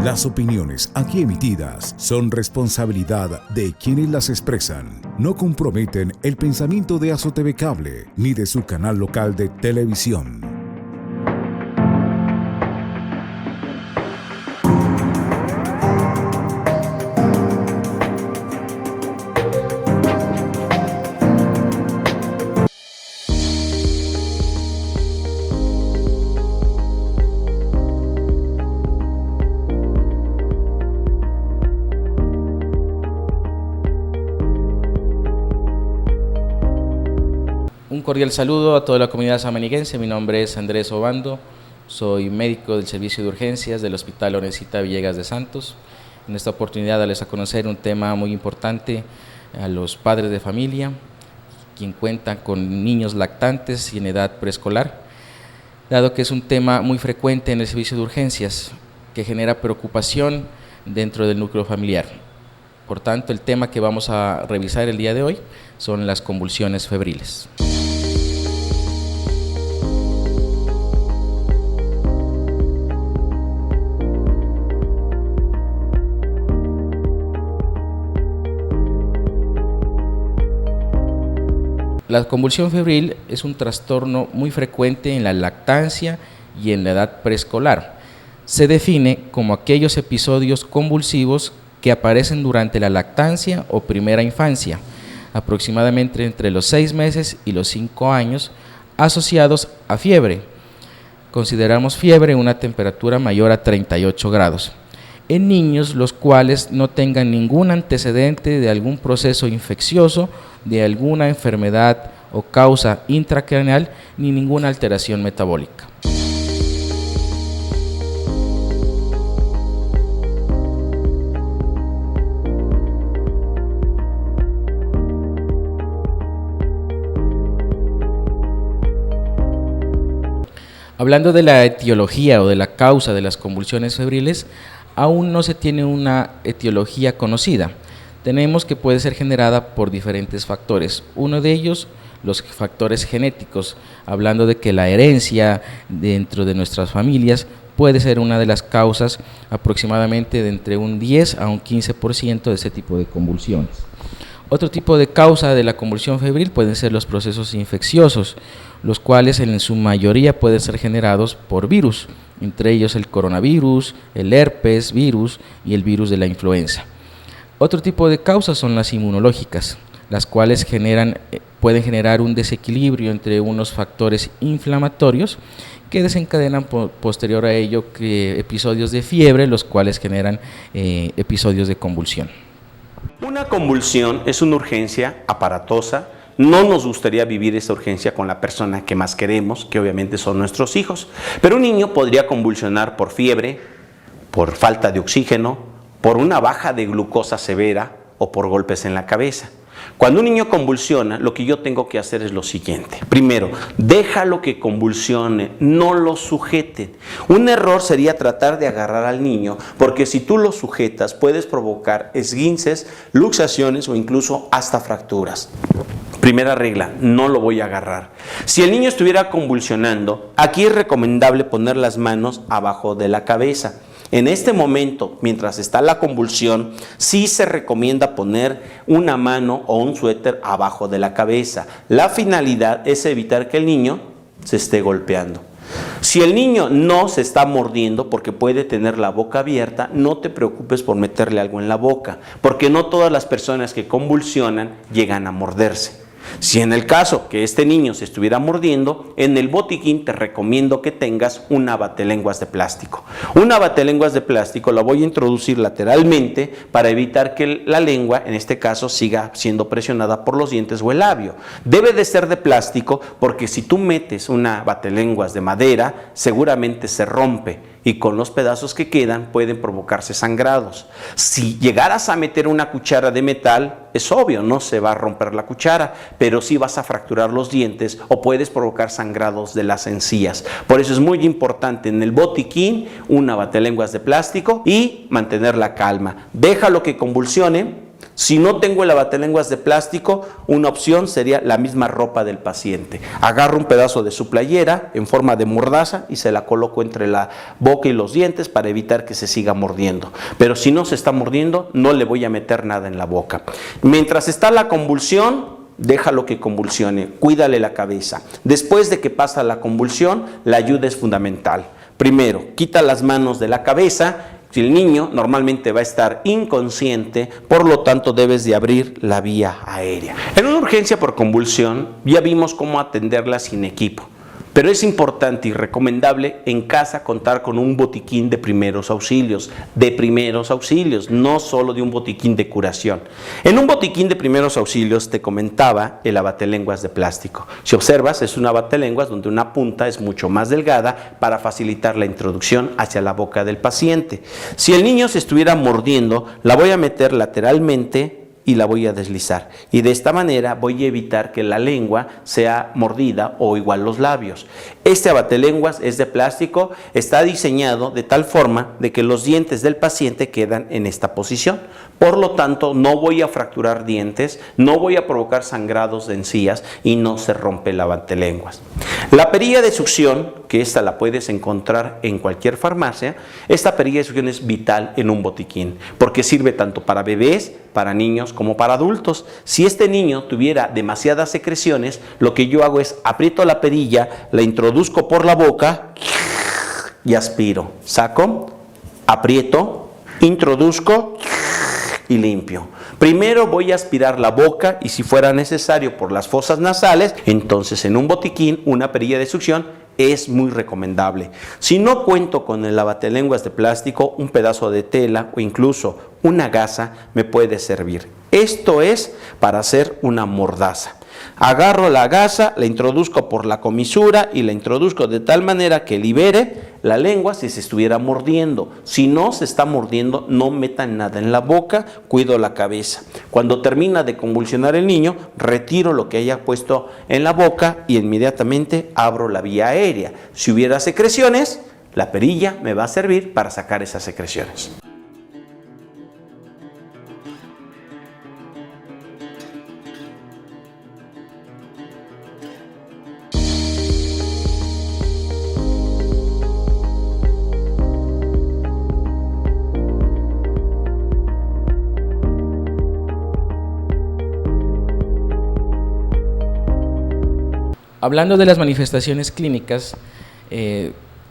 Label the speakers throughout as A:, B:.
A: Las opiniones aquí emitidas son responsabilidad de quienes las expresan. No comprometen el pensamiento de Azo TV Cable ni de su canal local de televisión.
B: Un cordial saludo a toda la comunidad samaniguense. Mi nombre es Andrés Obando, soy médico del Servicio de Urgencias del Hospital Lorencita Villegas de Santos. En esta oportunidad darles a conocer un tema muy importante a los padres de familia, quien cuentan con niños lactantes y en edad preescolar, dado que es un tema muy frecuente en el Servicio de Urgencias, que genera preocupación dentro del núcleo familiar. Por tanto, el tema que vamos a revisar el día de hoy son las convulsiones febriles. La convulsión febril es un trastorno muy frecuente en la lactancia y en la edad preescolar. Se define como aquellos episodios convulsivos que aparecen durante la lactancia o primera infancia, aproximadamente entre los 6 meses y los 5 años, asociados a fiebre. Consideramos fiebre una temperatura mayor a 38 grados. En niños los cuales no tengan ningún antecedente de algún proceso infeccioso, de alguna enfermedad o causa intracraneal, ni ninguna alteración metabólica. Hablando de la etiología o de la causa de las convulsiones febriles, aún no se tiene una etiología conocida. Tenemos que puede ser generada por diferentes factores. Uno de ellos, los factores genéticos, hablando de que la herencia dentro de nuestras familias puede ser una de las causas, aproximadamente de entre un 10 a un 15% de ese tipo de convulsiones. Otro tipo de causa de la convulsión febril pueden ser los procesos infecciosos, los cuales en su mayoría pueden ser generados por virus, entre ellos el coronavirus, el herpes virus y el virus de la influenza. Otro tipo de causas son las inmunológicas, las cuales pueden generar un desequilibrio entre unos factores inflamatorios que desencadenan posterior a ello episodios de fiebre, los cuales generan episodios de convulsión.
C: Una convulsión es una urgencia aparatosa. No nos gustaría vivir esta urgencia con la persona que más queremos, que obviamente son nuestros hijos. Pero un niño podría convulsionar por fiebre, por falta de oxígeno, por una baja de glucosa severa o por golpes en la cabeza. Cuando un niño convulsiona, lo que yo tengo que hacer es lo siguiente. Primero, déjalo que convulsione, no lo sujeten. Un error sería tratar de agarrar al niño, porque si tú lo sujetas puedes provocar esguinces, luxaciones o incluso hasta fracturas. Primera regla, no lo voy a agarrar. Si el niño estuviera convulsionando, aquí es recomendable poner las manos abajo de la cabeza. En este momento, mientras está la convulsión, sí se recomienda poner una mano o un suéter abajo de la cabeza. La finalidad es evitar que el niño se esté golpeando. Si el niño no se está mordiendo porque puede tener la boca abierta, no te preocupes por meterle algo en la boca, porque no todas las personas que convulsionan llegan a morderse. Si en el caso que este niño se estuviera mordiendo, en el botiquín te recomiendo que tengas una batelenguas de plástico. Una batelenguas de plástico la voy a introducir lateralmente para evitar que la lengua, en este caso, siga siendo presionada por los dientes o el labio. Debe de ser de plástico porque si tú metes una batelenguas de madera, seguramente se rompe y con los pedazos que quedan pueden provocarse sangrados. Si llegaras a meter una cuchara de metal, es obvio, no se va a romper la cuchara, pero sí vas a fracturar los dientes o puedes provocar sangrados de las encías. Por eso es muy importante en el botiquín una batelenguas de plástico y mantener la calma. Déjalo que convulsione, Si no tengo el abatelenguas de plástico, una opción sería la misma ropa del paciente. Agarro un pedazo de su playera en forma de mordaza y se la coloco entre la boca y los dientes para evitar que se siga mordiendo. Pero si no se está mordiendo, no le voy a meter nada en la boca. Mientras está la convulsión, déjalo que convulsione, cuídale la cabeza. Después de que pasa la convulsión, la ayuda es fundamental. Primero, quita las manos de la cabeza. Si el niño normalmente va a estar inconsciente, por lo tanto debes de abrir la vía aérea. En una urgencia por convulsión ya vimos cómo atenderla sin equipo, pero es importante y recomendable en casa contar con un botiquín de primeros auxilios, no solo de un botiquín de curación. En un botiquín de primeros auxilios te comentaba el abatelenguas de plástico. Si observas, es un abatelenguas donde una punta es mucho más delgada para facilitar la introducción hacia la boca del paciente. Si el niño se estuviera mordiendo, la voy a meter lateralmente y la voy a deslizar, y de esta manera voy a evitar que la lengua sea mordida o igual los labios. Este abatelenguas es de plástico, está diseñado de tal forma de que los dientes del paciente quedan en esta posición. Por lo tanto, no voy a fracturar dientes, no voy a provocar sangrados de encías y no se rompe el abatelenguas. La perilla de succión, que esta la puedes encontrar en cualquier farmacia, esta perilla de succión es vital en un botiquín, porque sirve tanto para bebés, para niños como para adultos. Si este niño tuviera demasiadas secreciones, lo que yo hago es aprieto la perilla, la introduzco por la boca y aspiro. Saco, aprieto, introduzco y limpio. Primero voy a aspirar la boca y si fuera necesario por las fosas nasales, entonces en un botiquín una perilla de succión es muy recomendable. Si no cuento con el abatelenguas de plástico, un pedazo de tela o incluso una gasa me puede servir. Esto es para hacer una mordaza. Agarro la gasa, la introduzco por la comisura y la introduzco de tal manera que libere la lengua si se estuviera mordiendo. Si no se está mordiendo, no metan nada en la boca, cuido la cabeza. Cuando termina de convulsionar el niño, retiro lo que haya puesto en la boca y inmediatamente abro la vía aérea. Si hubiera secreciones, la perilla me va a servir para sacar esas secreciones.
B: Hablando de las manifestaciones clínicas,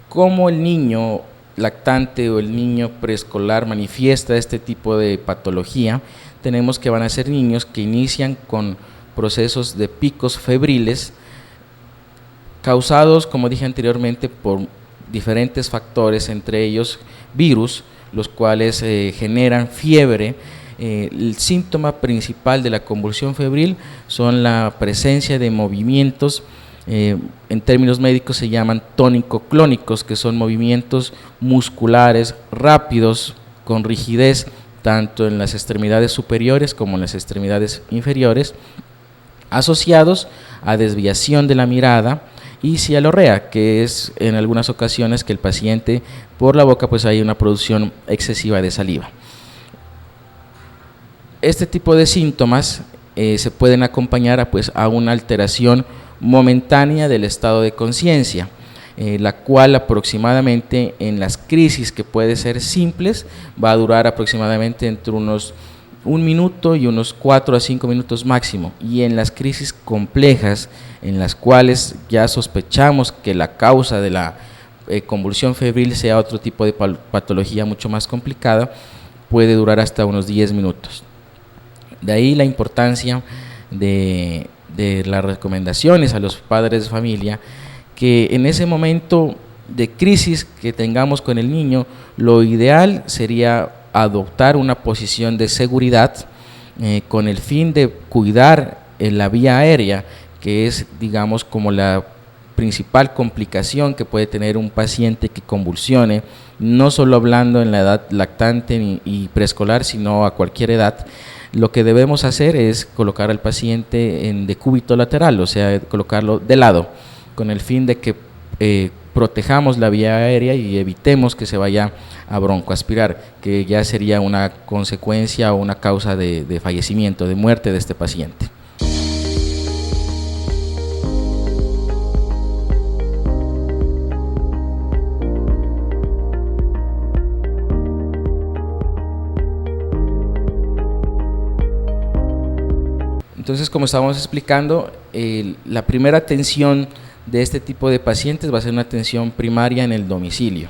B: cómo el niño lactante o el niño preescolar manifiesta este tipo de patología, tenemos que van a ser niños que inician con procesos de picos febriles causados, como dije anteriormente, por diferentes factores, entre ellos virus, los cuales generan fiebre. El síntoma principal de la convulsión febril son la presencia de movimientos, en términos médicos se llaman tónico-clónicos, que son movimientos musculares rápidos con rigidez tanto en las extremidades superiores como en las extremidades inferiores, asociados a desviación de la mirada y cialorrea, que es en algunas ocasiones que el paciente por la boca pues hay una producción excesiva de saliva. Este tipo de síntomas se pueden acompañar a una alteración momentánea del estado de conciencia, la cual aproximadamente en las crisis que puede ser simples va a durar aproximadamente entre unos 1 minuto y unos 4 a 5 minutos máximo, y en las crisis complejas en las cuales ya sospechamos que la causa de la convulsión febril sea otro tipo de patología mucho más complicada, puede durar hasta unos 10 minutos. De ahí la importancia de las recomendaciones a los padres de familia, que en ese momento de crisis que tengamos con el niño, lo ideal sería adoptar una posición de seguridad con el fin de cuidar la vía aérea, que es, digamos, como la principal complicación que puede tener un paciente que convulsione, no solo hablando en la edad lactante y preescolar, sino a cualquier edad. Lo que debemos hacer es colocar al paciente en decúbito lateral, o sea, colocarlo de lado, con el fin de que protejamos la vía aérea y evitemos que se vaya a broncoaspirar, que ya sería una consecuencia o una causa de fallecimiento, de muerte de este paciente. Entonces, como estábamos explicando, la primera atención de este tipo de pacientes va a ser una atención primaria en el domicilio,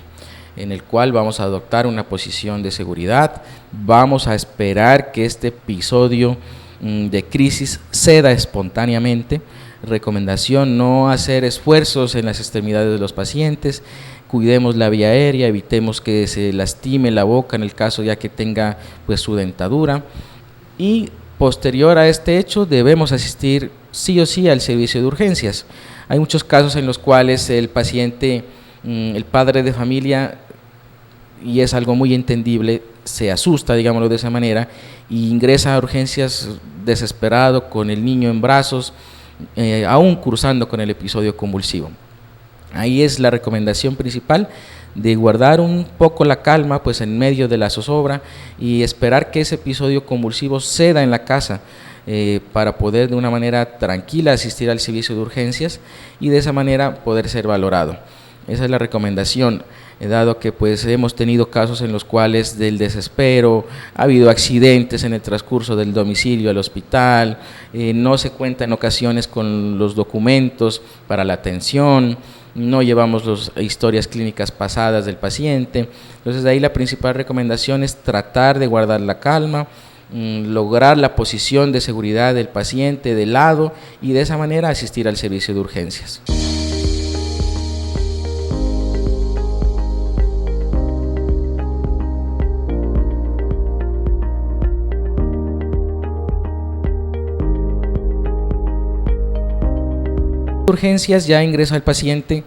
B: en el cual vamos a adoptar una posición de seguridad, vamos a esperar que este episodio de crisis ceda espontáneamente. Recomendación: no hacer esfuerzos en las extremidades de los pacientes, cuidemos la vía aérea, evitemos que se lastime la boca en el caso ya que tenga pues su dentadura, y posterior a este hecho debemos asistir sí o sí al servicio de urgencias. Hay muchos casos en los cuales el paciente, el padre de familia, y es algo muy entendible, se asusta, digámoslo de esa manera, y ingresa a urgencias desesperado con el niño en brazos, aún cursando con el episodio convulsivo. Ahí es la recomendación principal, de guardar un poco la calma pues en medio de la zozobra y esperar que ese episodio convulsivo ceda en la casa, para poder de una manera tranquila asistir al servicio de urgencias y de esa manera poder ser valorado. Esa es la recomendación, dado que pues hemos tenido casos en los cuales del desespero ha habido accidentes en el transcurso del domicilio al hospital, no se cuenta en ocasiones con los documentos para la atención, no llevamos las historias clínicas pasadas del paciente. Entonces de ahí la principal recomendación es tratar de guardar la calma, lograr la posición de seguridad del paciente de lado y de esa manera asistir al servicio de urgencias. Urgencias ya ingresa el paciente,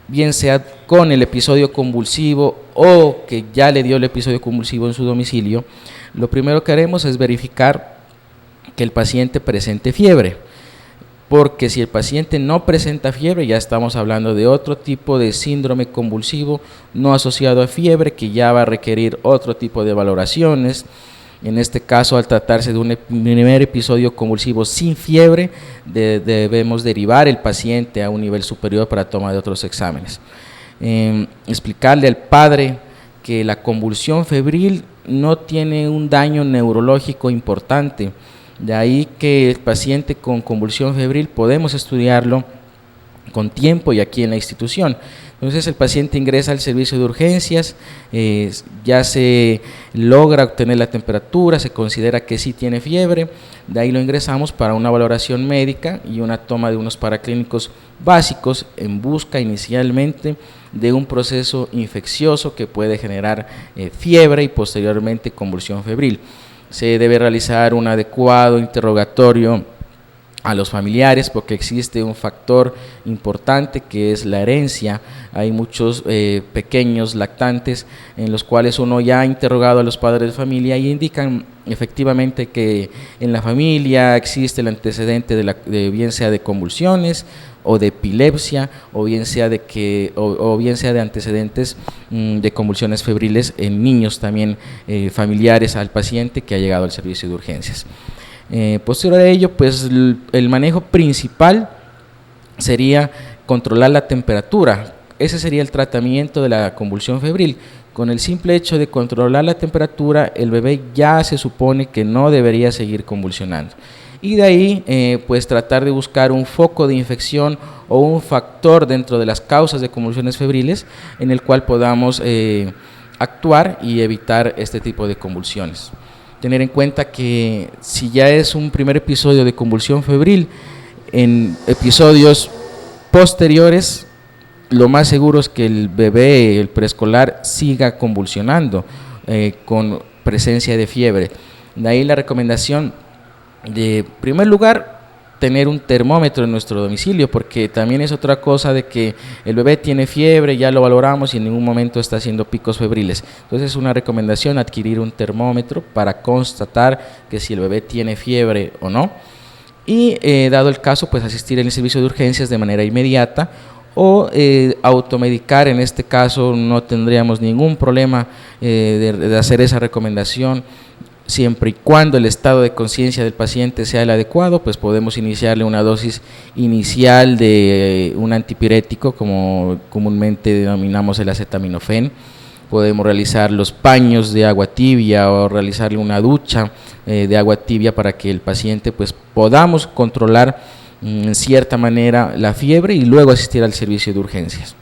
B: bien sea con el episodio convulsivo o que ya le dio el episodio convulsivo en su domicilio. Lo primero que haremos es verificar que el paciente presente fiebre, porque si el paciente no presenta fiebre, ya estamos hablando de otro tipo de síndrome convulsivo no asociado a fiebre, que ya va a requerir otro tipo de valoraciones. En este caso, al tratarse de un primer episodio convulsivo sin fiebre, debemos derivar el paciente a un nivel superior para toma de otros exámenes. Explicarle al padre que la convulsión febril no tiene un daño neurológico importante, de ahí que el paciente con convulsión febril podemos estudiarlo con tiempo y aquí en la institución. Entonces el paciente ingresa al servicio de urgencias, ya se logra obtener la temperatura, se considera que sí tiene fiebre, de ahí lo ingresamos para una valoración médica y una toma de unos paraclínicos básicos en busca inicialmente de un proceso infeccioso que puede generar fiebre y posteriormente convulsión febril. Se debe realizar un adecuado interrogatorio a los familiares, porque existe un factor importante que es la herencia. Hay muchos pequeños lactantes en los cuales uno ya ha interrogado a los padres de familia y indican efectivamente que en la familia existe el antecedente de bien sea de convulsiones o de epilepsia o bien sea de antecedentes de convulsiones febriles en niños también familiares al paciente que ha llegado al servicio de urgencias. Posterior a ello, pues el manejo principal sería controlar la temperatura. Ese sería el tratamiento de la convulsión febril. Con el simple hecho de controlar la temperatura, el bebé ya se supone que no debería seguir convulsionando. Y de ahí, pues tratar de buscar un foco de infección o un factor dentro de las causas de convulsiones febriles en el cual podamos actuar y evitar este tipo de convulsiones. Tener en cuenta que si ya es un primer episodio de convulsión febril, en episodios posteriores lo más seguro es que el bebé, el preescolar, siga convulsionando con presencia de fiebre. De ahí la recomendación de, en primer lugar, tener un termómetro en nuestro domicilio, porque también es otra cosa de que el bebé tiene fiebre, ya lo valoramos y en ningún momento está haciendo picos febriles. Entonces es una recomendación adquirir un termómetro para constatar que si el bebé tiene fiebre o no, y dado el caso, pues asistir al servicio de urgencias de manera inmediata o automedicar. En este caso no tendríamos ningún problema de hacer esa recomendación. Siempre y cuando el estado de conciencia del paciente sea el adecuado, pues podemos iniciarle una dosis inicial de un antipirético, como comúnmente denominamos el acetaminofén. Podemos realizar los paños de agua tibia o realizarle una ducha de agua tibia para que el paciente pues podamos controlar en cierta manera la fiebre y luego asistir al servicio de urgencias.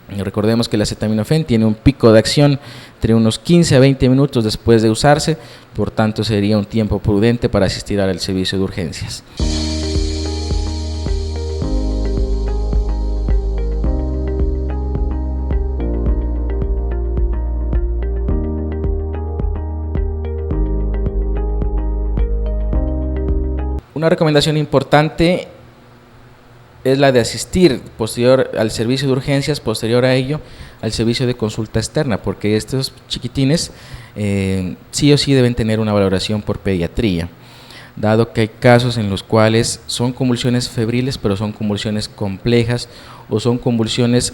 B: Recordemos que el acetaminofén tiene un pico de acción entre unos 15 a 20 minutos después de usarse, por tanto sería un tiempo prudente para asistir al servicio de urgencias. Una recomendación importante es la de asistir posterior al servicio de urgencias, posterior a ello al servicio de consulta externa, porque estos chiquitines sí o sí deben tener una valoración por pediatría, dado que hay casos en los cuales son convulsiones febriles, pero son convulsiones complejas o son convulsiones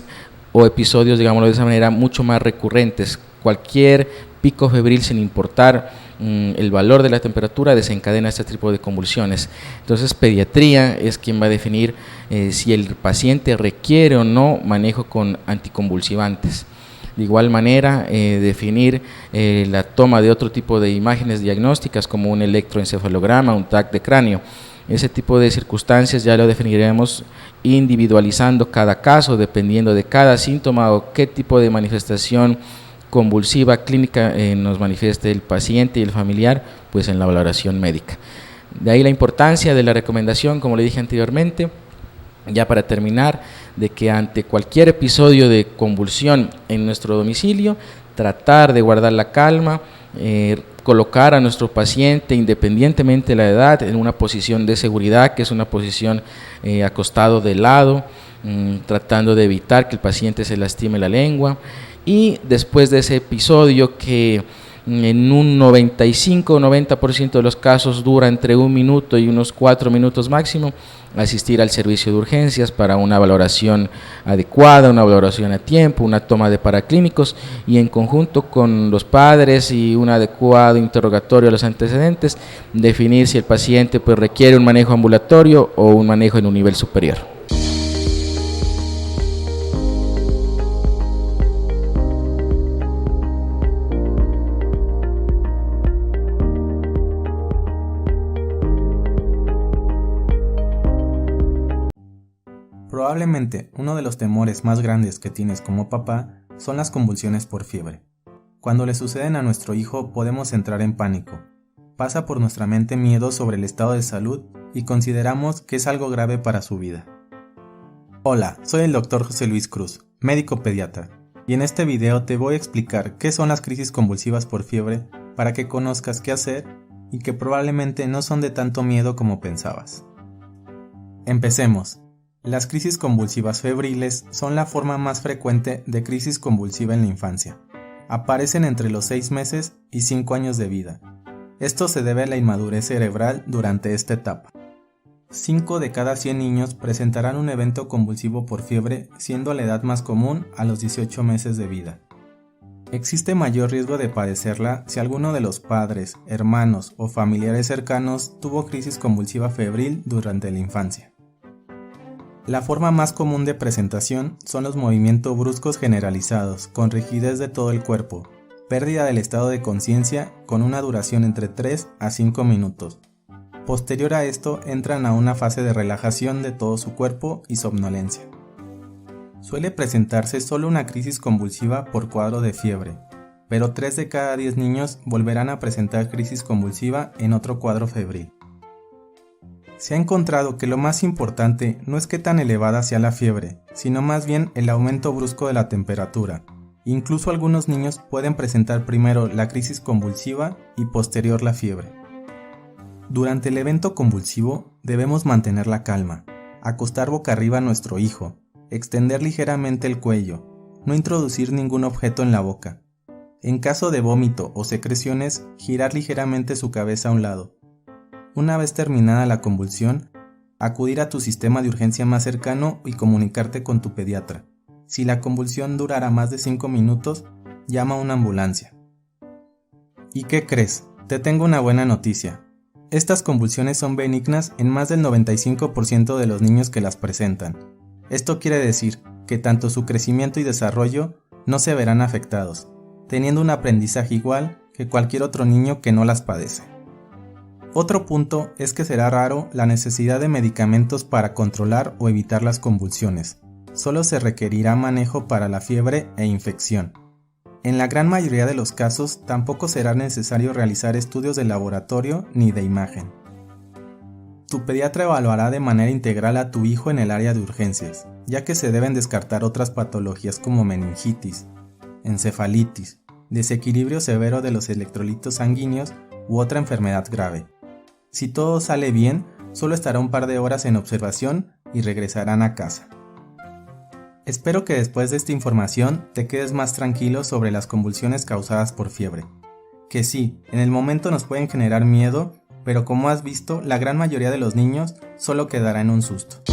B: o episodios, digámoslo de esa manera, mucho más recurrentes. Cualquier pico febril, sin importar el valor de la temperatura, desencadena este tipo de convulsiones. Entonces pediatría es quien va a definir si el paciente requiere o no manejo con anticonvulsivantes. De igual manera, definir la toma de otro tipo de imágenes diagnósticas como un electroencefalograma, un TAC de cráneo. Ese tipo de circunstancias ya lo definiremos individualizando cada caso, dependiendo de cada síntoma o qué tipo de manifestación convulsiva clínica nos manifieste el paciente y el familiar, pues en la valoración médica. De ahí la importancia de la recomendación, como le dije anteriormente, ya para terminar, de que ante cualquier episodio de convulsión en nuestro domicilio, tratar de guardar la calma, colocar a nuestro paciente, independientemente de la edad, en una posición de seguridad, que es una posición acostado de lado, tratando de evitar que el paciente se lastime la lengua. Y después de ese episodio, que en un 95 o 90% de los casos dura entre 1 minuto y unos 4 minutos máximo, asistir al servicio de urgencias para una valoración adecuada, una valoración a tiempo, una toma de paraclínicos y en conjunto con los padres y un adecuado interrogatorio a los antecedentes, definir si el paciente pues requiere un manejo ambulatorio o un manejo en un nivel superior.
D: Probablemente uno de los temores más grandes que tienes como papá son las convulsiones por fiebre. Cuando le suceden a nuestro hijo podemos entrar en pánico. Pasa por nuestra mente miedo sobre el estado de salud y consideramos que es algo grave para su vida. Hola, soy el Dr. José Luis Cruz, médico pediatra, y en este video te voy a explicar qué son las crisis convulsivas por fiebre para que conozcas qué hacer y que probablemente no son de tanto miedo como pensabas. Empecemos. Las crisis convulsivas febriles son la forma más frecuente de crisis convulsiva en la infancia. Aparecen entre los 6 meses y 5 años de vida. Esto se debe a la inmadurez cerebral durante esta etapa. 5 de cada 100 niños presentarán un evento convulsivo por fiebre, siendo la edad más común a los 18 meses de vida. Existe mayor riesgo de padecerla si alguno de los padres, hermanos o familiares cercanos tuvo crisis convulsiva febril durante la infancia. La forma más común de presentación son los movimientos bruscos generalizados, con rigidez de todo el cuerpo, pérdida del estado de conciencia con una duración entre 3 a 5 minutos. Posterior a esto entran a una fase de relajación de todo su cuerpo y somnolencia. Suele presentarse solo una crisis convulsiva por cuadro de fiebre, pero 3 de cada 10 niños volverán a presentar crisis convulsiva en otro cuadro febril. Se ha encontrado que lo más importante no es qué tan elevada sea la fiebre, sino más bien el aumento brusco de la temperatura. Incluso algunos niños pueden presentar primero la crisis convulsiva y posterior la fiebre. Durante el evento convulsivo debemos mantener la calma, acostar boca arriba a nuestro hijo, extender ligeramente el cuello, no introducir ningún objeto en la boca. En caso de vómito o secreciones, girar ligeramente su cabeza a un lado. Una vez terminada la convulsión, acudir a tu sistema de urgencia más cercano y comunicarte con tu pediatra. Si la convulsión durará más de 5 minutos, llama a una ambulancia. ¿Y qué crees? Te tengo una buena noticia. Estas convulsiones son benignas en más del 95% de los niños que las presentan. Esto quiere decir que tanto su crecimiento y desarrollo no se verán afectados, teniendo un aprendizaje igual que cualquier otro niño que no las padece. Otro punto es que será raro la necesidad de medicamentos para controlar o evitar las convulsiones. Solo se requerirá manejo para la fiebre e infección. En la gran mayoría de los casos tampoco será necesario realizar estudios de laboratorio ni de imagen. Tu pediatra evaluará de manera integral a tu hijo en el área de urgencias, ya que se deben descartar otras patologías como meningitis, encefalitis, desequilibrio severo de los electrolitos sanguíneos u otra enfermedad grave. Si todo sale bien, solo estará un par de horas en observación y regresarán a casa. Espero que después de esta información te quedes más tranquilo sobre las convulsiones causadas por fiebre. Que sí, en el momento nos pueden generar miedo, pero como has visto, la gran mayoría de los niños solo quedará en un susto.